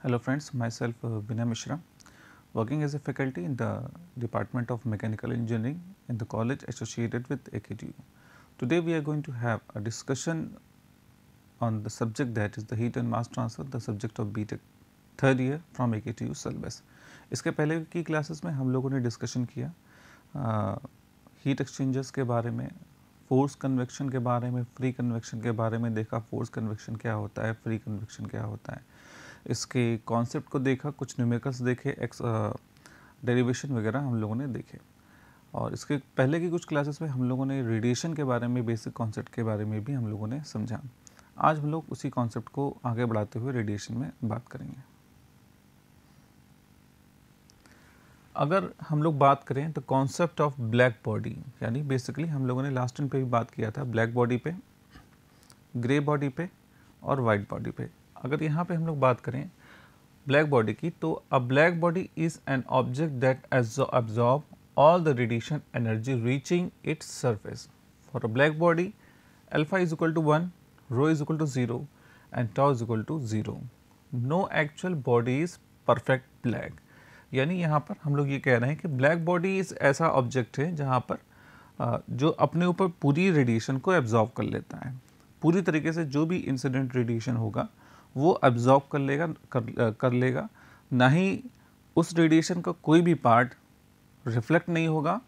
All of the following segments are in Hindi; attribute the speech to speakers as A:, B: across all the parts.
A: Hello friends, myself Vinay Mishra, working as a faculty in the Department of Mechanical Engineering in the college associated with AKTU. Today we are going to have a discussion on the subject that is the heat and mass transfer, the subject of BTech third year from AKTU syllabus. इसके पहले की क्लासेस में हम लोगों ने डिस्कशन किया हीट एक्सचेंजर्स के बारे में, फोर्स कन्वेक्शन के बारे में, फ्री कन्वेक्शन के बारे में देखा, फोर्स कन्वेक्शन क्या होता है, फ्री कन्वेक्शन क्या होता है, इसके कॉन्सेप्ट को देखा, कुछ न्यूमेरिकल्स देखे, डेरिवेशन वगैरह हम लोगों ने देखे। और इसके पहले की कुछ क्लासेस में हम लोगों ने रेडिएशन के बारे में, बेसिक कॉन्सेप्ट के बारे में भी हम लोगों ने समझा। आज हम लोग उसी कॉन्सेप्ट को आगे बढ़ाते हुए रेडिएशन में बात करेंगे। अगर हम लोग बात करें तो कॉन्सेप्ट ऑफ ब्लैक बॉडी, यानी बेसिकली हम लोगों ने लास्ट टाइम पे भी बात किया था ब्लैक बॉडी पे, ग्रे बॉडी पे और वाइट बॉडी पे। अगर यहाँ पे हम लोग बात करें ब्लैक बॉडी की, तो अ black body is an object that absorb all the radiation energy reaching its surface. For a black body, alpha is equal to 1, rho is equal to 0 and tau is equal to 0. No actual body is perfect black. यानी यहाँ पर हम लोग ये कह रहे हैं कि ब्लैक बॉडी इज ऐसा ऑब्जेक्ट है जहाँ पर जो अपने ऊपर पूरी रेडिएशन को एब्जॉर्ब कर लेता है। पूरी तरीके से जो भी इंसिडेंट रेडिएशन होगा वो एब्जॉर्ब कर लेगा, ना ही उस रेडिएशन का कोई भी पार्ट रिफ्लेक्ट नहीं होगा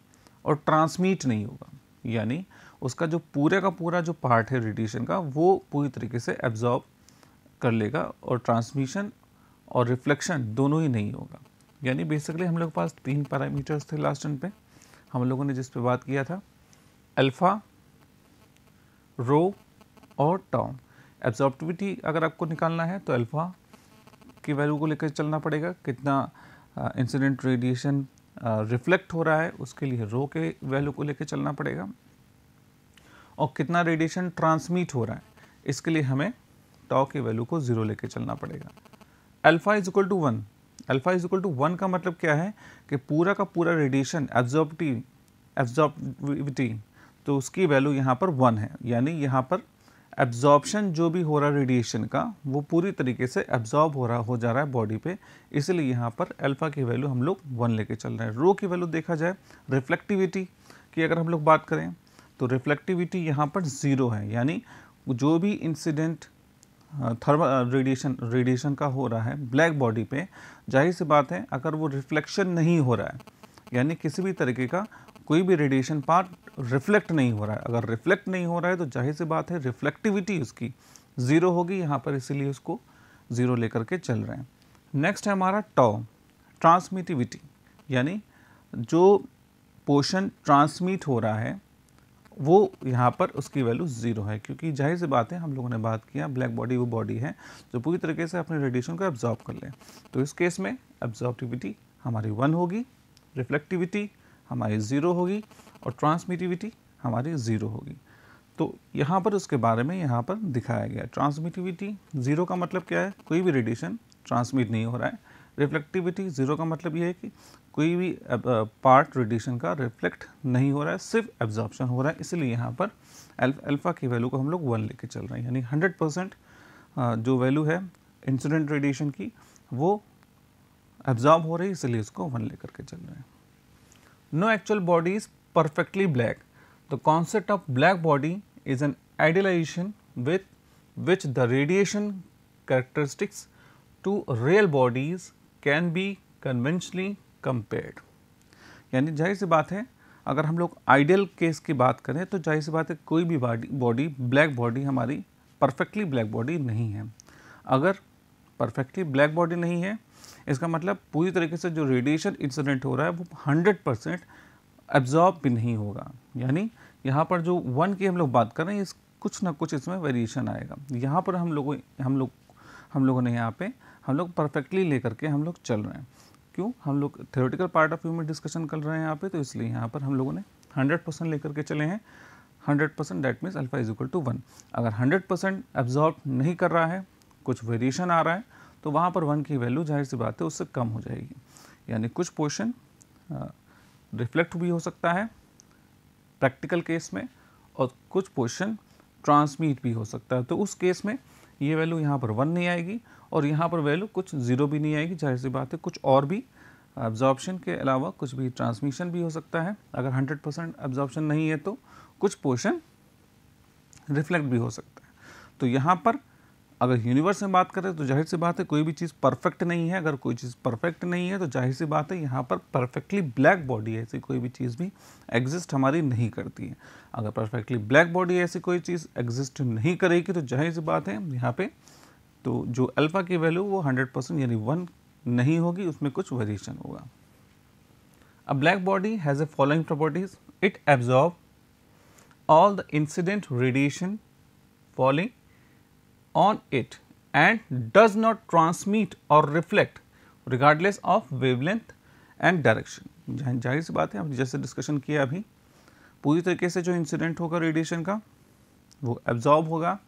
A: और ट्रांसमिट नहीं होगा। यानी उसका जो पूरे का पूरा जो पार्ट है रेडिएशन का वो पूरी तरीके से एब्जॉर्ब कर लेगा और ट्रांसमिशन और रिफ्लेक्शन दोनों ही नहीं होगा। यानी बेसिकली हम लोग के पास 3 पैरामीटर्स थे लास्ट टाइम पे, हम लोगों ने जिस पे बात किया था अल्फा, रो और टाउ। एब्जॉर्प्टिविटी अगर आपको निकालना है तो अल्फा की वैल्यू को लेकर चलना पड़ेगा, कितना इंसिडेंट रेडिएशन रिफ्लेक्ट हो रहा है उसके लिए रो के वैल्यू को लेकर चलना पड़ेगा, और कितना रेडिएशन ट्रांसमिट हो रहा है इसके लिए हमें टाउ की वैल्यू को 0 लेकर चलना पड़ेगा। Alpha is equal to 1, alpha is equal to 1 का मतलब क्या है कि पूरा का पूरा रेडिएशन एब्जॉर्बिविटी, तो उसकी वैल्यू यहाँ पर 1 है। यानी यहाँ पर एब्जॉर्प्शन जो भी हो रहा है रेडिएशन का वो पूरी तरीके से एब्जॉर्ब हो जा रहा है बॉडी पे, इसलिए यहाँ पर अल्फा की वैल्यू हम लोग 1 लेके चल रहे हैं। रो की वैल्यू देखा जाए, रिफ्लेक्टिविटी की अगर हम लोग बात करें तो रिफ्लेक्टिविटी यहाँ पर 0 है। यानी जो भी इंसिडेंट थर्मल रेडिएशन का हो रहा है ब्लैक बॉडी पे, जाहिर सी बात है अगर वो रिफ्लेक्शन नहीं हो रहा है, यानी किसी भी तरीके का कोई भी रेडिएशन पार्ट रिफ्लेक्ट नहीं हो रहा है, अगर रिफ्लेक्ट नहीं हो रहा है तो जाहिर सी बात है रिफ्लेक्टिविटी उसकी 0 होगी यहाँ पर, इसीलिए उसको 0 लेकर के चल रहे हैं। नेक्स्ट है हमारा टाउ, ट्रांसमिटिविटी, यानी जो पोर्शन ट्रांसमिट हो रहा है वो यहाँ पर उसकी वैल्यू 0 है, क्योंकि जाहिर सी बात है हम लोगों ने बात किया ब्लैक बॉडी वो बॉडी है जो पूरी तरीके से अपने रेडिएशन को एब्जॉर्ब कर ले। तो इस केस में एब्जॉर्बिविटी हमारी 1 होगी, रिफ्लेक्टिविटी हमारी 0 होगी और ट्रांसमिटिविटी हमारी 0 होगी। तो यहाँ पर उसके बारे में यहाँ पर दिखाया गया। ट्रांसमिटिविटी 0 का मतलब क्या है, कोई भी रेडिएशन ट्रांसमिट नहीं हो रहा है। रिफ्लेक्टिविटी 0 का मतलब ये है कि कोई भी पार्ट रेडिएशन का रिफ्लेक्ट नहीं हो रहा है, सिर्फ एब्जॉर्प्शन हो रहा है, इसलिए यहाँ पर अल्फा की वैल्यू को हम लोग 1 लेके चल रहे हैं। यानी 100% जो वैल्यू है इंसिडेंट रेडिएशन की वो एब्जॉर्ब हो रही है, इसलिए उसको 1 लेकर के चल रहे हैं। No actual body is perfectly black. The concept of black body is an idealization with which the radiation characteristics to real bodies can be conventionally compared. यानी जाहिर सी बात है अगर हम लोग आइडियल केस की बात करें तो जाहिर सी बात है कोई भी बॉडी ब्लैक बॉडी हमारी परफेक्टली ब्लैक बॉडी नहीं है। अगर परफेक्टली ब्लैक बॉडी नहीं है इसका मतलब पूरी तरीके से जो रेडिएशन इंसिडेंट हो रहा है वो 100% एब्जॉर्ब भी नहीं होगा। यानी यहाँ पर जो 1 की हम लोग बात कर रहे हैं, कुछ ना कुछ इसमें वेरिएशन आएगा। यहाँ पर हम लोगों ने यहाँ पे हम लोग परफेक्टली लेकर के हम लोग चल रहे हैं। क्यों, हम लोग थ्योरेटिकल पार्ट ऑफ व्यू में डिस्कशन कर रहे हैं यहाँ पे, तो इसलिए यहाँ पर हम लोगों ने 100% लेकर के चले हैं। 100% that means alpha is equal to 1। अगर 100% एब्जॉर्ब नहीं कर रहा है, कुछ वेरिएशन आ रहा है, तो वहाँ पर 1 की वैल्यू जाहिर सी बात है उससे कम हो जाएगी। यानी कुछ पोर्शन रिफ्लेक्ट भी हो सकता है प्रैक्टिकल केस में और कुछ पोर्शन ट्रांसमिट भी हो सकता है। तो उस केस में ये वैल्यू यहाँ पर 1 नहीं आएगी और यहाँ पर वैल्यू कुछ 0 भी नहीं आएगी। जाहिर सी बात है कुछ और भी एब्जॉर्प्शन के अलावा कुछ भी ट्रांसमिशन भी हो सकता है। अगर 100% एब्जॉर्प्शन नहीं है तो कुछ पोर्शन रिफ्लेक्ट भी हो सकता है। तो यहाँ पर अगर यूनिवर्स में बात करें तो जाहिर सी बात है कोई भी चीज़ परफेक्ट नहीं है। अगर कोई चीज़ परफेक्ट नहीं है तो जाहिर सी बात है यहाँ पर परफेक्टली ब्लैक बॉडी ऐसी कोई भी चीज़ भी एग्जिस्ट हमारी नहीं करती है। अगर परफेक्टली ब्लैक बॉडी ऐसी कोई चीज़ एग्जिस्ट नहीं करेगी तो जाहिर सी बात है यहाँ पे तो जो अल्फ़ा की वैल्यू वो 100% यानी 1 नहीं होगी, उसमें कुछ वेरिएशन होगा। अ black body has a following properties, it absorb all the incident radiation falling on it and does not transmit or reflect regardless of wavelength and direction। जाहिर सी बात है, हम जैसे डिस्कशन किया अभी, पूरी तरीके से जो इंसिडेंट होगा रेडिएशन का वो एब्जॉर्ब होगा,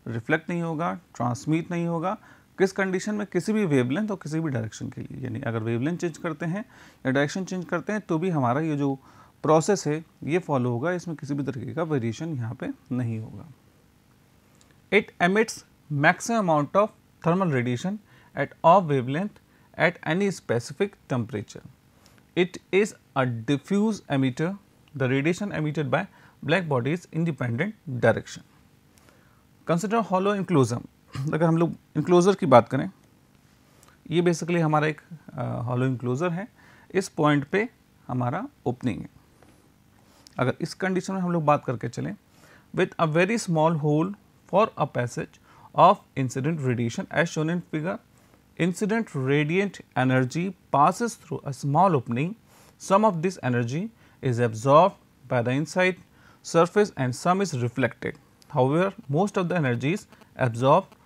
A: रिफ्लेक्ट नहीं होगा, ट्रांसमिट नहीं होगा। किस कंडीशन में? किसी भी वेवलेंथ और किसी भी डायरेक्शन के लिए। यानी अगर वेवलेंथ चेंज करते हैं या डायरेक्शन चेंज करते हैं तो भी हमारा ये जो प्रोसेस है ये फॉलो होगा, इसमें किसी भी तरीके का वेरिएशन यहाँ पे नहीं होगा। It emits maximum amount of thermal radiation at of wavelength at any specific temperature. It is a diffuse emitter, the radiation emitted by black body is independent direction. Consider hollow enclosure. अगर हम लोग इंक्लोजर की बात करें, ये बेसिकली हमारा एक हॉलो इंक्लोजर है। इस पॉइंट पे हमारा ओपनिंग है। अगर इस कंडीशन में हम लोग बात करके चलें, with a very small hole for a passage of incident radiation as shown in figure, incident radiant energy passes through a small opening. Some of this energy is absorbed by the inside surface and some is reflected. However, most of the energy is absorbed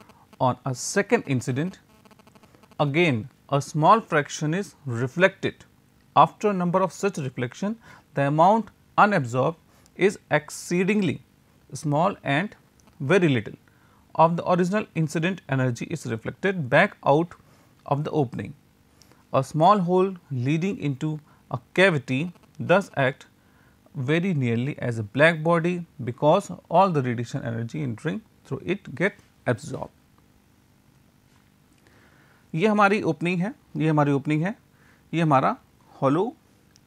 A: on a second incident. Again, a small fraction is reflected. After a number of such reflection, the amount unabsorbed is exceedingly small and very little of the original incident energy is reflected back out of the opening. A small hole leading into a cavity thus acts very nearly as a black body because all the radiation energy entering through it get absorbed. ये हमारी ओपनिंग है, ये हमारा हॉलो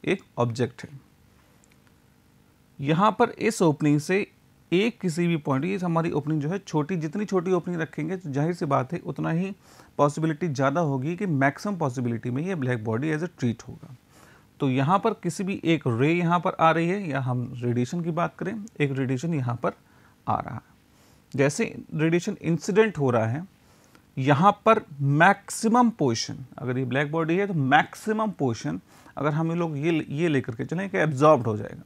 A: एक ऑब्जेक्ट है। यहाँ पर इस ओपनिंग से एक किसी भी पॉइंट, ये हमारी ओपनिंग जो है छोटी, जितनी छोटी ओपनिंग रखेंगे तो जाहिर सी बात है उतना ही पॉसिबिलिटी ज़्यादा होगी कि मैक्सिमम पॉसिबिलिटी में ये black body as a treat होगा। तो यहाँ पर किसी भी एक रे यहाँ पर आ रही है, या हम रेडिएशन की बात करें, एक रेडिएशन यहाँ पर आ रहा है। जैसे रेडिएशन इंसिडेंट हो रहा है, यहाँ पर मैक्सिमम पोर्शन, अगर ये ब्लैक बॉडी है तो मैक्सिमम पोर्शन अगर हम लोग ये लेकर के चलें कि एब्जॉर्ब्ड हो जाएगा।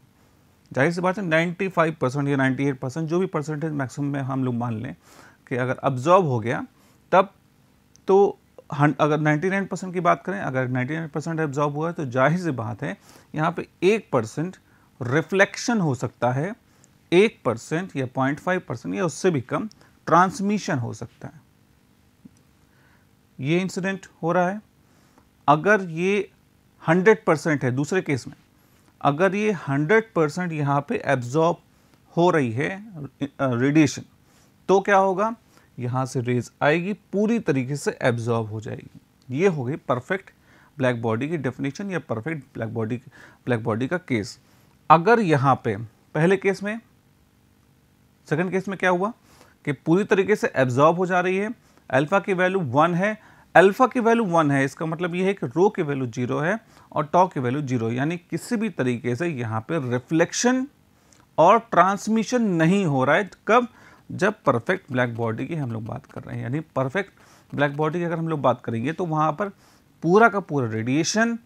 A: जाहिर सी बात है 95% या 98% जो भी परसेंटेज मैक्सिमम में हम लोग मान लें कि अगर अब्जॉर्ब हो गया, तब तो अगर 99% की बात करें, अगर 99% एब्जॉर्ब हुआ है तो जाहिर सी बात है यहाँ पे 1% रिफ्लेक्शन हो सकता है, 1% या 0.5% या उससे भी कम ट्रांसमिशन हो सकता है। ये इंसिडेंट हो रहा है। अगर ये 100% है, दूसरे केस में अगर ये 100% यहाँ पे एब्जॉर्ब हो रही है रेडिएशन, तो क्या होगा, यहाँ से रेज आएगी, पूरी तरीके से एब्जॉर्ब हो जाएगी। ये हो गई परफेक्ट ब्लैक बॉडी की डेफिनेशन या परफेक्ट ब्लैक बॉडी का केस। अगर यहाँ पे पहले केस में, सेकंड केस में क्या हुआ कि पूरी तरीके से एब्जॉर्ब हो जा रही है, अल्फा की वैल्यू 1 है, अल्फा की वैल्यू 1 है, इसका मतलब ये है कि रो की वैल्यू 0 है और टॉ की वैल्यू 0, यानी किसी भी तरीके से यहाँ पे रिफ्लेक्शन और ट्रांसमिशन नहीं हो रहा है। कब? जब परफेक्ट ब्लैक बॉडी की हम लोग बात कर रहे हैं। यानी परफेक्ट ब्लैक बॉडी की अगर हम लोग बात करेंगे तो वहाँ पर पूरा का पूरा रेडिएशन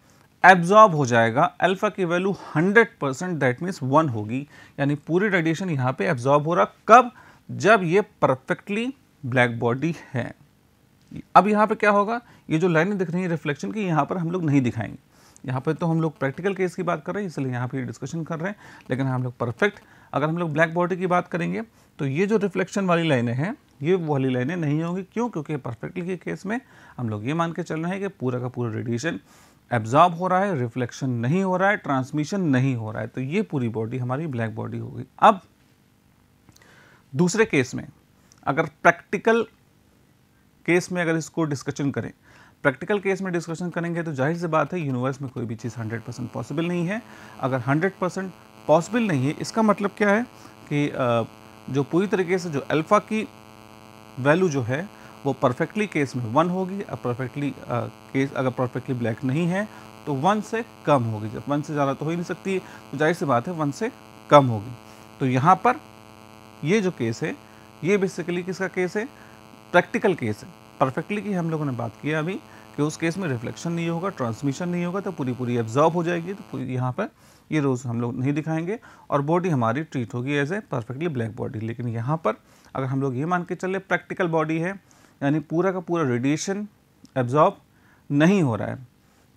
A: एब्जॉर्ब हो जाएगा। अल्फा की वैल्यू 100% दैट मीन्स 1 होगी, यानी पूरी रेडिएशन यहाँ पे एब्जॉर्ब हो रहा। कब? जब ये परफेक्टली ब्लैक बॉडी है। अब यहाँ पे क्या होगा, ये जो लाइनें दिख रही हैं रिफ्लेक्शन की, यहाँ पर हम लोग नहीं दिखाएंगे। यहाँ पे तो हम लोग प्रैक्टिकल केस की बात कर रहे हैं, इसलिए यहाँ पे डिस्कशन कर रहे हैं। लेकिन हम लोग परफेक्ट, अगर हम लोग ब्लैक बॉडी की बात करेंगे तो ये जो रिफ्लेक्शन वाली लाइनें हैं, ये वाली लाइनें नहीं होंगी। क्यों? क्योंकि परफेक्टली के केस में हम लोग ये मान के चल रहे हैं कि पूरा का पूरा रेडिएशन एब्जॉर्ब हो रहा है, रिफ्लेक्शन नहीं हो रहा है, ट्रांसमिशन नहीं हो रहा है। तो ये पूरी बॉडी हमारी ब्लैक बॉडी हो गई। अब दूसरे केस में अगर प्रैक्टिकल केस में अगर इसको डिस्कशन करें, प्रैक्टिकल केस में डिस्कशन करेंगे तो जाहिर सी बात है यूनिवर्स में कोई भी चीज़ 100% पॉसिबल नहीं है। अगर 100% पॉसिबल नहीं है इसका मतलब क्या है कि जो पूरी तरीके से जो अल्फ़ा की वैल्यू जो है वो परफेक्टली केस में 1 होगी, अगर परफेक्टली ब्लैक नहीं है तो 1 से कम होगी। जब 1 से ज़्यादा तो हो ही नहीं सकती, तो जाहिर सी बात है 1 से कम होगी। तो यहाँ पर ये जो केस है ये बेसिकली किसका केस है? प्रैक्टिकल केस है। परफेक्टली की हम लोगों ने बात किया अभी कि उस केस में रिफ्लेक्शन नहीं होगा, ट्रांसमिशन नहीं होगा, तो पूरी एब्जॉर्ब हो जाएगी। तो पूरी यहाँ पर ये रोज़ हम लोग नहीं दिखाएंगे और बॉडी हमारी ट्रीट होगी as a perfectly black body. लेकिन यहाँ पर अगर हम लोग ये मान के चले प्रैक्टिकल बॉडी है, यानी पूरा का पूरा रेडिएशन एब्जॉर्ब नहीं हो रहा है,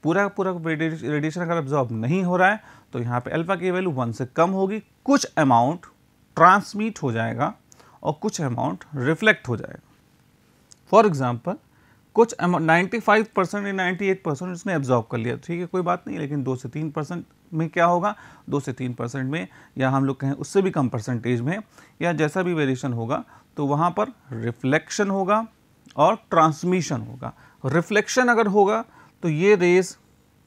A: पूरा का पूरा रेडिएशन अगर एब्जॉर्ब नहीं हो रहा है तो यहाँ पे अल्फा की वैल्यू 1 से कम होगी, कुछ अमाउंट ट्रांसमिट हो जाएगा और कुछ अमाउंट रिफ्लेक्ट हो जाएगा। फॉर एग्जाम्पल कुछ 95% या 98% उसने एब्जॉर्ब कर लिया, ठीक है कोई बात नहीं, लेकिन 2 से 3% में क्या होगा, 2 से 3% में या हम लोग कहें उससे भी कम परसेंटेज में या जैसा भी वेरिएशन होगा तो वहाँ पर रिफ्लेक्शन होगा और ट्रांसमिशन होगा। रिफ्लेक्शन अगर होगा तो ये रेज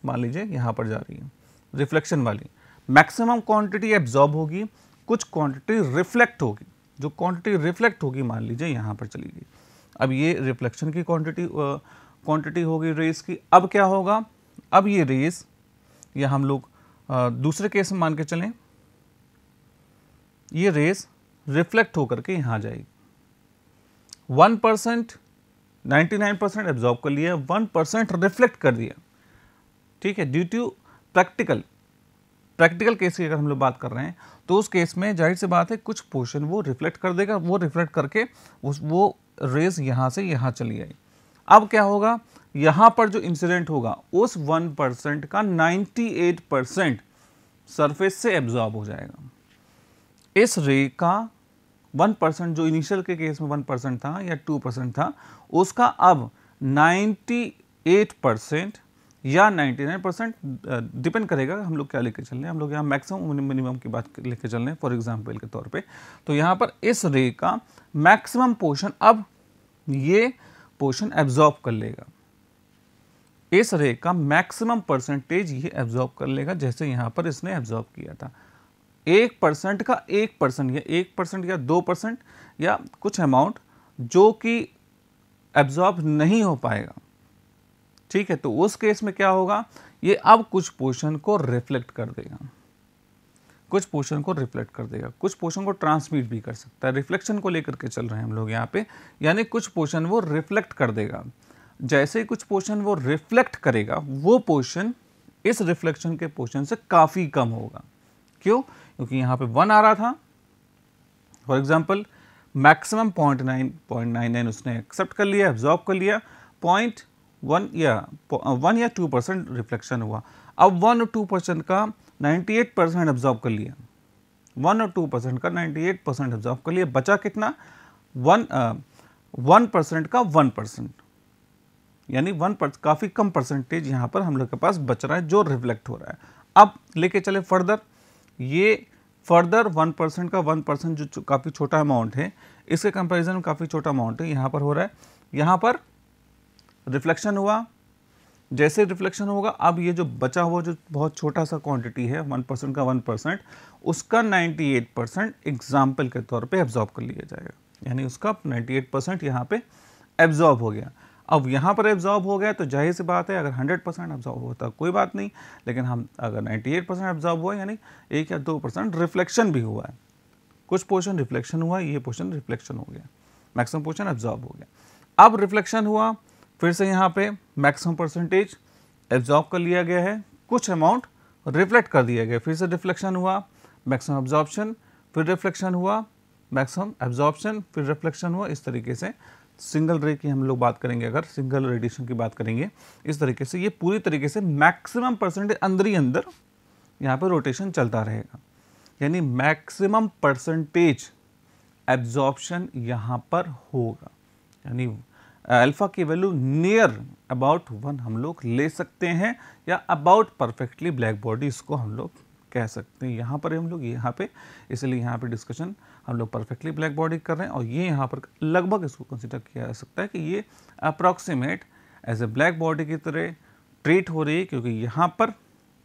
A: मान लीजिए यहाँ पर जा रही है, रिफ्लेक्शन वाली मैक्सिमम क्वांटिटी एब्जॉर्ब होगी, कुछ क्वांटिटी रिफ्लेक्ट होगी। जो क्वांटिटी रिफ्लेक्ट होगी मान लीजिए यहाँ पर चली गई, अब ये रिफ्लेक्शन की क्वांटिटी होगी रेज की। अब क्या होगा, अब ये रेज या हम लोग दूसरे केस में मान के चलें, ये रेज रिफ्लेक्ट होकर के यहाँ जाएगी। 1% 99% एब्जॉर्ब कर लिया, 1% रिफ्लेक्ट कर दिया, ठीक है। ड्यू टू प्रैक्टिकल केस की अगर हम लोग बात कर रहे हैं तो उस केस में जाहिर सी बात है कुछ पोर्शन वो रिफ्लेक्ट कर देगा, वो रिफ्लेक्ट करके वो रेज यहाँ से यहाँ चली आई। अब क्या होगा, यहाँ पर जो इंसिडेंट होगा उस 1% का 98% सरफेस से एब्जॉर्ब हो जाएगा। इस रे का 1% जो इनिशियल के केस में 1% था या 2% था, उसका अब 98% या 99% डिपेंड करेगा हम लोग क्या लेके चल रहे हैं। हम लोग यहाँ मैक्सिमम मिनिमम की बात लेके चल रहे हैं फॉर एग्जांपल के तौर पे। तो यहाँ पर इस रे का मैक्सिमम पोर्शन, अब ये पोर्शन एब्जॉर्ब कर लेगा, इस रे का मैक्सिमम परसेंटेज ये एब्जॉर्ब कर लेगा, जैसे यहाँ पर इसने एब्जॉर्ब किया था। 1% का 1% या 1% या 2% या कुछ अमाउंट जो कि एब्जॉर्ब नहीं हो पाएगा, ठीक है। तो उस केस में क्या होगा, ये अब कुछ पोर्शन को रिफ्लेक्ट कर देगा, कुछ पोर्शन को रिफ्लेक्ट कर देगा, कुछ पोर्शन को ट्रांसमिट भी कर सकता है। रिफ्लेक्शन को लेकर के चल रहे हैं हम लोग यहाँ पे, यानी कुछ पोर्शन वो रिफ्लेक्ट कर देगा। जैसे ही कुछ पोर्शन वो रिफ्लेक्ट करेगा, वो पोर्शन इस रिफ्लेक्शन के पोर्शन से काफ़ी कम होगा। क्यों? क्योंकि यहाँ पे 1 आ रहा था, फॉर एग्जाम्पल मैक्सिमम 0.99 उसने एक्सेप्ट कर लिया, एब्जॉर्ब कर लिया, 1 या 2% रिफ्लेक्शन हुआ। अब 1 और 2% का 98% एब्जॉर्ब कर लिया, 1 और 2% का 98% एब्जॉर्ब कर लिया, बचा कितना, 1% का 1%, यानी 1% काफ़ी कम परसेंटेज यहाँ पर हम लोग के पास बच रहा है जो रिफ्लेक्ट हो रहा है। अब लेके चले फर्दर, ये फर्दर 1% का 1% जो काफ़ी छोटा अमाउंट है, इसके कंपैरिजन में काफ़ी छोटा अमाउंट है, यहाँ पर हो रहा है। यहाँ पर रिफ्लेक्शन हुआ, जैसे रिफ्लेक्शन होगा अब ये जो बचा हुआ जो बहुत छोटा सा क्वांटिटी है 1% का 1%, उसका 98% एग्जाम्पल के तौर पे एब्जॉर्ब कर लिया जाएगा, यानी उसका 98% यहाँ पे एब्जॉर्ब हो गया। अब यहाँ पर एब्जॉर्ब हो गया तो जाहिर सी बात है अगर 100% एब्जॉर्ब होता कोई बात नहीं, लेकिन हम अगर 98% एब्जॉर्ब हुआ यानी 1 या 2% रिफ्लेक्शन भी हुआ है, कुछ पोर्शन रिफ्लेक्शन हुआ, ये पोर्शन रिफ्लेक्शन हो गया, मैक्सिमम पोर्शन एब्जॉर्ब हो गया। अब रिफ्लेक्शन हुआ, फिर से यहाँ पे मैक्सिमम परसेंटेज एब्जॉर्ब कर लिया गया है, कुछ अमाउंट रिफ्लेक्ट कर दिया गया, फिर से रिफ्लेक्शन हुआ, मैक्सिमम एब्जॉर्प्शन, फिर रिफ्लेक्शन हुआ, मैक्सिमम एब्जॉर्प्शन, फिर रिफ्लेक्शन हुआ। इस तरीके से सिंगल रे की हम लोग बात करेंगे, अगर सिंगल रेडिएशन की बात करेंगे, इस तरीके से ये पूरी तरीके से मैक्सिमम परसेंटेज अंदर ही अंदर यहाँ पर रोटेशन चलता रहेगा, यानी मैक्सिमम परसेंटेज एब्जॉर्प्शन यहाँ पर होगा, यानी अल्फा की वैल्यू नियर अबाउट 1 हम लोग ले सकते हैं, या अबाउट परफेक्टली ब्लैक बॉडी इसको हम लोग कह सकते हैं। यहाँ पर हम लोग यहाँ पे, इसलिए यहाँ पे डिस्कशन हम लोग परफेक्टली ब्लैक बॉडी कर रहे हैं और ये यहाँ पर लगभग इसको कंसिडर किया जा सकता है कि ये approximate as a black body की तरह ट्रीट हो रही है, क्योंकि यहाँ पर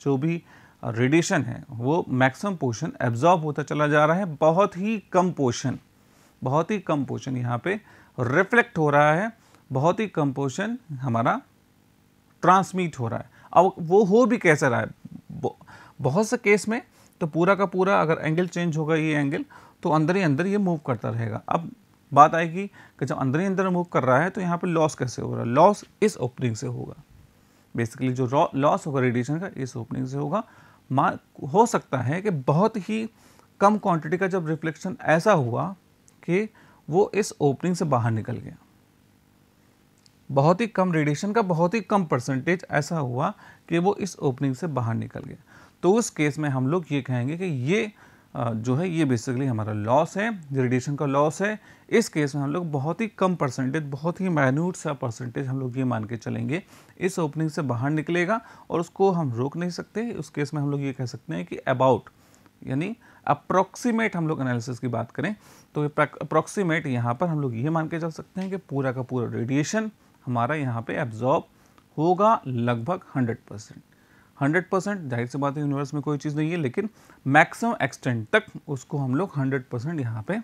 A: जो भी रेडिएशन है वो मैक्सिमम पोर्शन एब्जॉर्ब होता चला जा रहा है, बहुत ही कम पोर्शन यहाँ पे रिफ्लेक्ट हो रहा है, बहुत ही कम पोर्शन हमारा ट्रांसमिट हो रहा है। अब वो हो भी कैसे रहा है, बहुत से केस में तो पूरा का पूरा अगर एंगल चेंज होगा, ये एंगल, तो अंदर ही अंदर ये मूव करता रहेगा। अब बात आएगी कि जब अंदर ही अंदर मूव कर रहा है तो यहाँ पे लॉस कैसे हो रहा है, लॉस इस ओपनिंग से होगा। बेसिकली जो लॉस होगा रेडिएशन का इस ओपनिंग से होगा। हो सकता है कि बहुत ही कम क्वांटिटी का जब रिफ्लेक्शन ऐसा हुआ कि वो इस ओपनिंग से बाहर निकल गया, बहुत ही कम रेडिएशन का बहुत ही कम परसेंटेज ऐसा हुआ कि वो इस ओपनिंग से बाहर निकल गया, तो उस केस में हम लोग ये कहेंगे कि ये जो है ये बेसिकली हमारा लॉस है, रेडिएशन का लॉस है। इस केस में हम लोग बहुत ही कम परसेंटेज, बहुत ही माइन्यूट सा परसेंटेज हम लोग ये मान के चलेंगे इस ओपनिंग से बाहर निकलेगा और उसको हम रोक नहीं सकते। उस केस में हम लोग ये कह सकते हैं कि अबाउट, यानी अप्रॉक्सीमेट हम लोग एनालिसिस की बात करें तो अप्रॉक्सीमेट यहाँ पर हम लोग ये मान के चल सकते हैं कि पूरा का पूरा रेडिएशन हमारा यहाँ पे एब्जॉर्ब होगा लगभग 100%। 100% जाहिर सी बात है यूनिवर्स में कोई चीज़ नहीं है, लेकिन मैक्सिमम एक्सटेंट तक उसको हम लोग 100% यहाँ पे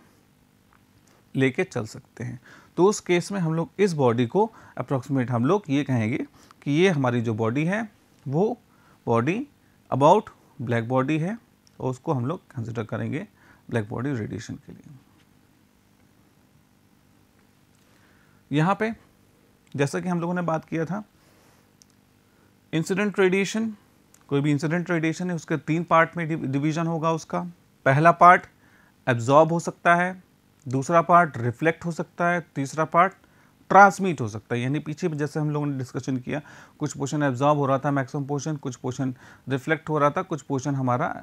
A: लेके चल सकते हैं। तो उस केस में हम लोग इस बॉडी को अप्रॉक्सीमेट हम लोग ये कहेंगे कि ये हमारी जो बॉडी है वो बॉडी अबाउट ब्लैक बॉडी है और उसको हम लोग कंसिडर करेंगे ब्लैक बॉडी रेडिएशन के लिए। यहाँ पे जैसा कि हम लोगों ने बात किया था, इंसिडेंट रेडिएशन, कोई भी इंसिडेंट रेडिएशन है उसके 3 पार्ट में डिवीजन होगा उसका। पहला पार्ट एब्जॉर्ब हो सकता है, दूसरा पार्ट रिफ्लेक्ट हो सकता है, तीसरा पार्ट ट्रांसमिट हो सकता है। यानी पीछे जैसे हम लोगों ने डिस्कशन किया, कुछ पोर्शन एब्जॉर्ब हो रहा था मैक्सिमम पोर्शन, कुछ पोर्शन रिफ्लेक्ट हो रहा था, कुछ पोर्शन हमारा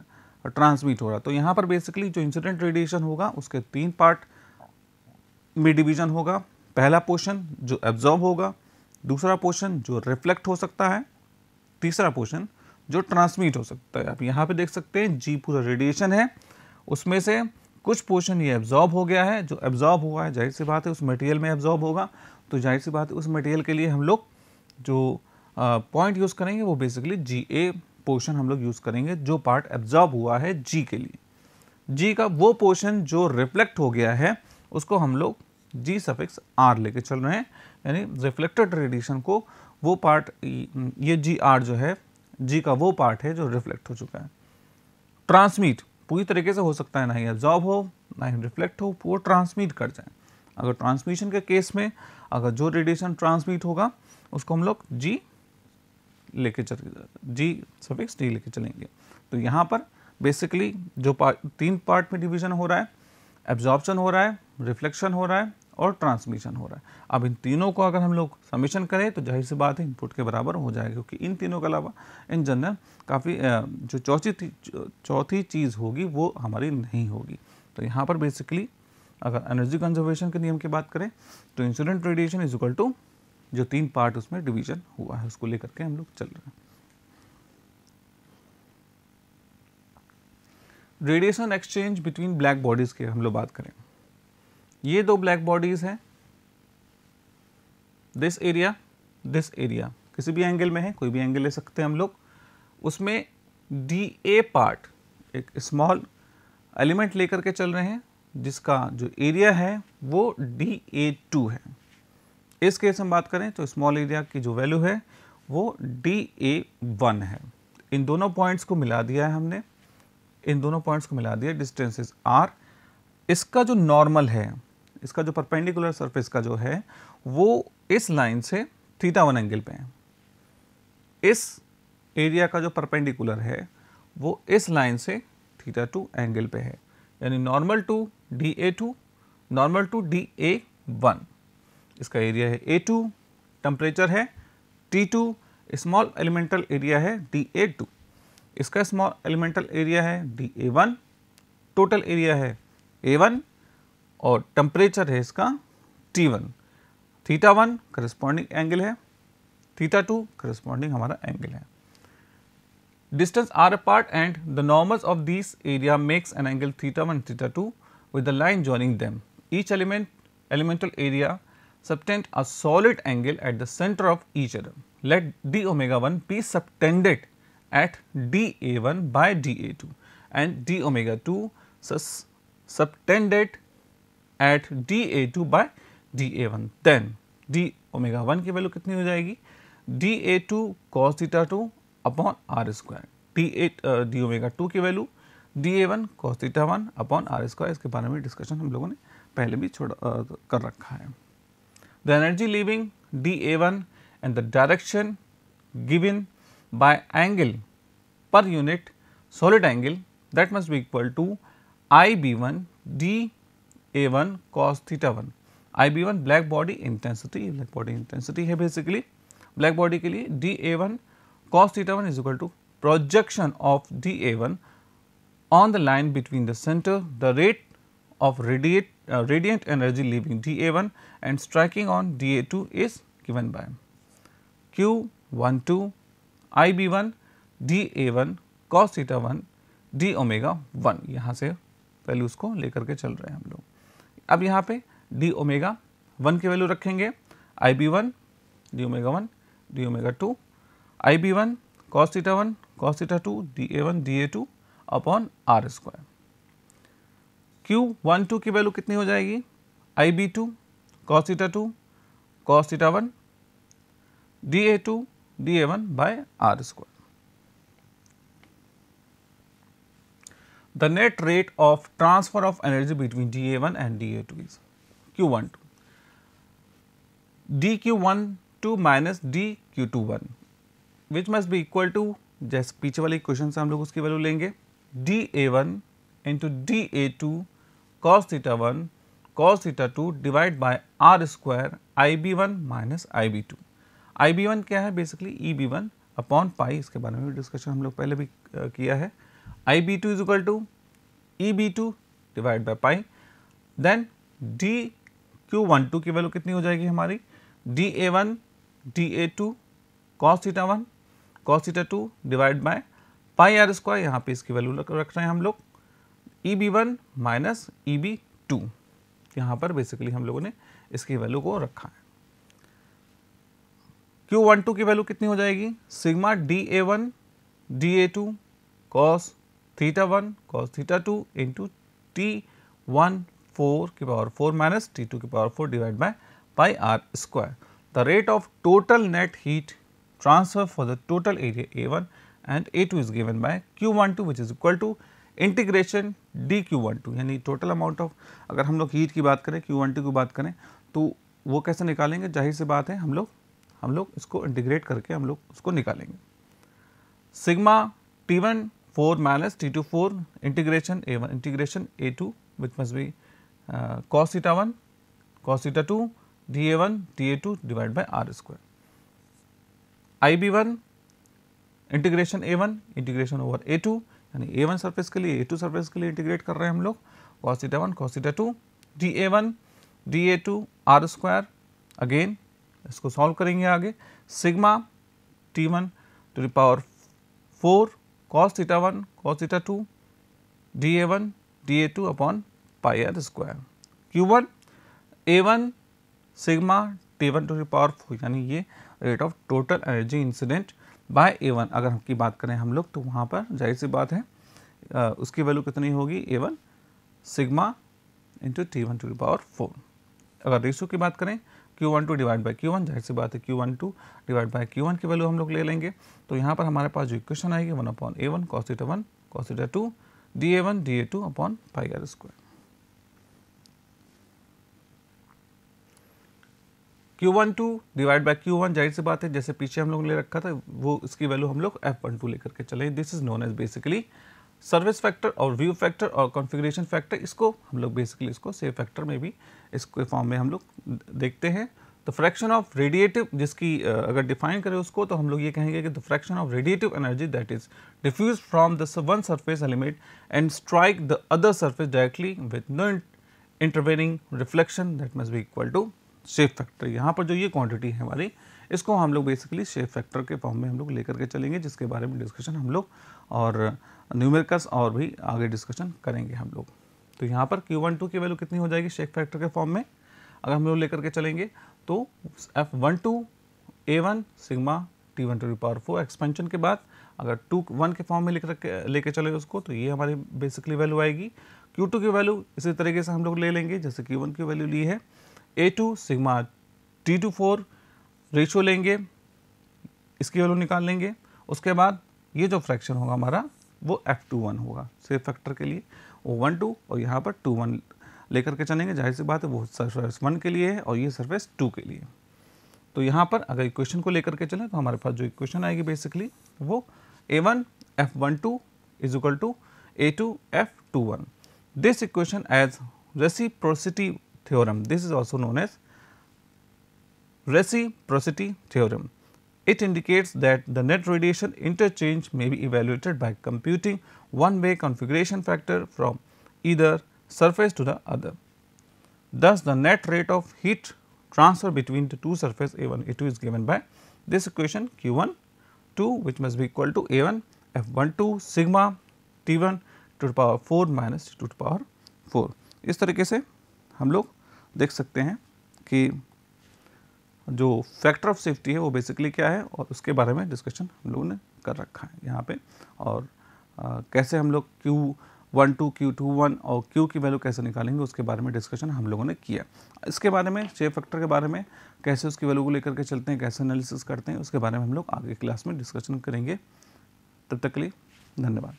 A: ट्रांसमिट हो रहा। तो यहाँ पर बेसिकली जो इंसिडेंट रेडिएशन होगा उसके 3 पार्ट में डिवीजन होगा। पहला पोर्शन जो एब्जॉर्ब होगा, दूसरा पोर्शन जो रिफ्लेक्ट हो सकता है, तीसरा पोर्शन जो ट्रांसमिट हो सकता है। आप यहाँ पे देख सकते हैं जी पूरा रेडिएशन है, उसमें से कुछ पोर्शन ये एब्जॉर्ब हो गया है। जो एब्जॉर्ब हुआ है जाहिर सी बात है उस मटेरियल में एब्जॉर्ब होगा, तो जाहिर सी बात है उस मटेरियल के लिए हम लोग जो पॉइंट यूज़ करेंगे वो बेसिकली जी ए पोर्शन हम लोग यूज़ करेंगे, जो पार्ट एब्जॉर्ब हुआ है जी के लिए। जी का वो पोर्शन जो रिफ्लेक्ट हो गया है उसको हम लोग जी सफिक्स आर लेके चल रहे हैं, यानी रिफ्लेक्टेड रेडिएशन को वो पार्ट, ये जी आर जो है जी का वो पार्ट है जो रिफ्लेक्ट हो चुका है। ट्रांसमिट पूरी तरीके से हो सकता है ना ही एब्जॉर्ब हो ना ही रिफ्लेक्ट हो, वो ट्रांसमिट कर जाए। अगर ट्रांसमिशन के केस में अगर जो रेडिएशन ट्रांसमिट होगा उसको हम लोग जी लेके जी सफिक्स डी लेके चलेंगे। तो यहाँ पर बेसिकली जो 3 पार्ट में डिवीजन हो रहा है, एब्जॉर्प्शन हो रहा है, रिफ्लेक्शन हो रहा है और ट्रांसमिशन हो रहा है। अब इन तीनों को अगर हम लोग समेशन करें तो जाहिर सी बात है इनपुट के बराबर हो जाएगा, क्योंकि इन तीनों के अलावा इन जनरल काफ़ी जो चौथी चीज़ होगी वो हमारी नहीं होगी। तो यहाँ पर बेसिकली अगर एनर्जी कंजर्वेशन के नियम की बात करें तो incident radiation is equal to जो 3 पार्ट उसमें डिवीजन हुआ है उसको लेकर के हम लोग चल रहे हैं। Radiation exchange between black bodies की हम लोग बात करें, ये 2 ब्लैक बॉडीज़ हैं, दिस एरिया किसी भी एंगल में है, कोई भी एंगल ले सकते हैं हम लोग। उसमें डी ए पार्ट एक स्मॉल एलिमेंट लेकर के चल रहे हैं जिसका जो एरिया है वो DA2 है। इस केस में बात करें तो स्मॉल एरिया की जो वैल्यू है वो DA1 है। इन दोनों पॉइंट्स को मिला दिया है हमने, इन दोनों पॉइंट्स को मिला दिया, डिस्टेंस इज R। इसका जो नॉर्मल है, इसका जो परपेंडिकुलर सरफेस का जो है वो इस लाइन से θ1 एंगल पे है। इस एरिया का जो परपेंडिकुलर है वो इस लाइन से θ2 एंगल पे है, यानी normal to DA2, normal to DA1। इसका एरिया है A2, टेम्परेचर है T2, स्मॉल एलिमेंटल एरिया है DA2, इसका स्मॉल एलिमेंटल एरिया है DA1, टोटल एरिया है A1 और टेम्परेचर है इसका T1। θ1 करस्पॉन्डिंग एंगल है, θ2 करस्पॉन्डिंग हमारा एंगल है। Distance r apart and the normals of these area makes an angle theta 1 and theta 2 with the line joining them. Each elemental area subtend a solid angle at the center of each other. Let d omega 1 be subtended at dA1 by dA2 and d omega 2 subtended at dA2 by dA1. Then d omega 1 की वैल्यू कितनी हो जाएगी, dA2 cos theta 2 upon R square, d omega 2 की value dA1 cos theta 1 upon R square. इसके बारे में डिस्कशन हम लोगों ने पहले भी कर रखा है. The energy leaving dA1 and the direction given by angle per unit solid angle that must be equal to IB1 dA1 cos theta 1. IB1 black body intensity है basically. black body के लिए dA1 cos theta 1 is equal to projection of dA1 on the line between the center, the rate of radiant energy leaving dA1 and striking on dA2 is given by Q12 IB1 dA1 cos theta 1 d omega 1. यहाँ से वैल्यूज़ को लेकर के चल रहे हैं हम लोग. अब यहाँ पे d ओमेगा 1 की वैल्यू रखेंगे, IB1 d omega 1 d omega 2, IB1 cos theta 1 cos theta 2 dA1 dA2 upon R square. Q12 की वैल्यू कितनी हो जाएगी, IB2 cos theta 2 cos theta 1 dA2 dA1 by r square. The net rate of transfer of energy between dA1 and dA2 is Q12 dQ12 minus dQ21 which must be equal to, जैसे पीछे वाले क्वेश्चन से हम लोग उसकी वैल्यू लेंगे, dA1 into dA2 cos theta 1 cos theta 2 divide bye r square IB1 minus IB2. IB1 क्या है बेसिकली EB1 अपॉन पाई. इसके बारे में भी डिस्कशन हम लोग पहले भी किया है. IB2 is equal to EB2 divide by pi. Then dQ12 की वैल्यू कितनी हो जाएगी हमारी, dA1 dA2 cos theta 1 cos theta 2 divide by pi R square. यहाँ पे इसकी वैल्यू रख रहे हैं हम लोग EB1 माइनस EB2. यहाँ पर बेसिकली हम लोगों ने इसकी वैल्यू को रखा है. Q12 की वैल्यू कितनी हो जाएगी, sigma dA1 dA2 cos theta 1 cos theta 2 into T14 की पावर 4 माइनस T2 की power 4 divide by pi R square. The rate of total net heat transfer for the total area A1 and A2 is given by Q12 which is equal to integration dQ12. यानी टोटल अमाउंट ऑफ, अगर हम लोग हीट की बात करें, Q12 की बात करें तो वो कैसे निकालेंगे, जाहिर सी बात है हम लोग इसको इंटीग्रेट करके हम लोग उसको निकालेंगे. Sigma T1 4 minus T2 4 integration A1 integration A2 which must be cos theta 1 cos theta 2 dA1 dA2 divide by R square. IB1 integration A1 integration over A2 यानी A1 सरफेस के लिए A2 सरफेस के लिए इंटीग्रेट कर रहे हैं हम लोग, cos theta 1 cos theta 2 dA1 dA2 R square. Again इसको सॉल्व करेंगे आगे. Sigma T1 to the power 4 cos theta 1 cos theta 2 dA1 dA2 upon pi R square. Q1 A1 sigma T1 to the power 4 यानी ये rate of total energy incident by A1 अगर की बात करें हम लोग तो वहाँ पर जाहिर सी बात है उसकी वैल्यू कितनी होगी, A1 sigma into T1 to the power 4. अगर रेशो की बात करें Q12 डिवाइड बाय Q1, जाहिर सी बात है Q12 डिवाइड बाय Q1 की वैल्यू हम लोग ले लेंगे. तो यहाँ पर हमारे पास जो इक्वेशन आएगी 1 upon A1 cos theta 1 cos theta 2 dA1 dA2 upon pi R square. Q12 divide by Q1 जाहिर सी बात है जैसे पीछे हम लोग ले रखा था वो इसकी वैल्यू हम लोग F12 लेकर के चले. This is known as basically service factor और व्यू फैक्टर और कॉन्फ़िगरेशन फैक्टर. इसको हम लोग बेसिकली इसको सेव फैक्टर में भी इसके फॉर्म में हम लोग देखते हैं. द फ्रैक्शन ऑफ रेडिएटिव, जिसकी अगर डिफाइन करें उसको तो हम लोग ये कहेंगे कि the fraction of radiative energy that is diffuse from the one surface element and strike the other surface directly with no intervening reflection that must be equal to shape factor. यहाँ पर जो ये क्वांटिटी है हमारी, इसको हम लोग बेसिकली शेप फैक्टर के फॉर्म में हम लोग लेकर के चलेंगे, जिसके बारे में डिस्कशन हम लोग और न्यूमेरिकल्स और भी आगे डिस्कशन करेंगे हम लोग। तो यहाँ पर Q12 की वैल्यू कितनी हो जाएगी शेप फैक्टर के फॉर्म में अगर हम लोग लेकर के चलेंगे, तो F12 A1 sigma T1 to the power 4 expansion के बाद अगर 1 के फॉर्म में लेके चले उसको, तो ये हमारी बेसिकली वैल्यू आएगी। Q2 की वैल्यू इसी तरीके से हम लोग ले लेंगे जैसे Q1 की वैल्यू ली है। A2 सिग्मा T2 4 रेशो लेंगे, इसकी वैल्यू निकाल लेंगे। उसके बाद ये जो फ्रैक्शन होगा हमारा वो F21 होगा शेप फैक्टर के लिए, वो 1 2 और यहाँ पर 2 1 लेकर के चलेंगे। जाहिर सी बात है वो सरफेस 1 के लिए है और ये सरफेस 2 के लिए। तो यहाँ पर अगर इक्वेशन को लेकर के चलें तो हमारे पास जो इक्वेशन आएगी बेसिकली वो A1 F12 is equal to A2 F21। This equation as reciprocity theorem, this is also known as reciprocity theorem. It indicates that the net radiation interchange may be evaluated by computing one-way configuration factor from either surface to the other. Thus, the net rate of heat transfer between the two surface A1 A2 is given by this equation Q1 2, which must be equal to A1 F12 sigma T1 to the power 4 minus T2 to the power 4। इस तरीके से हम लोग देख सकते हैं कि जो फैक्टर ऑफ सेफ्टी है वो बेसिकली क्या है और उसके बारे में डिस्कशन हम लोगों ने कर रखा है यहाँ पे। और कैसे हम लोग Q12 Q21 और Q की वैल्यू कैसे निकालेंगे उसके बारे में डिस्कशन हम लोगों ने किया। इसके बारे में शेप फैक्टर के बारे में कैसे उसकी वैल्यू को लेकर के चलते हैं, कैसे एनालिसिस करते हैं, उसके बारे में हम लोग आगे क्लास में डिस्कशन करेंगे। तब तक के लिए धन्यवाद।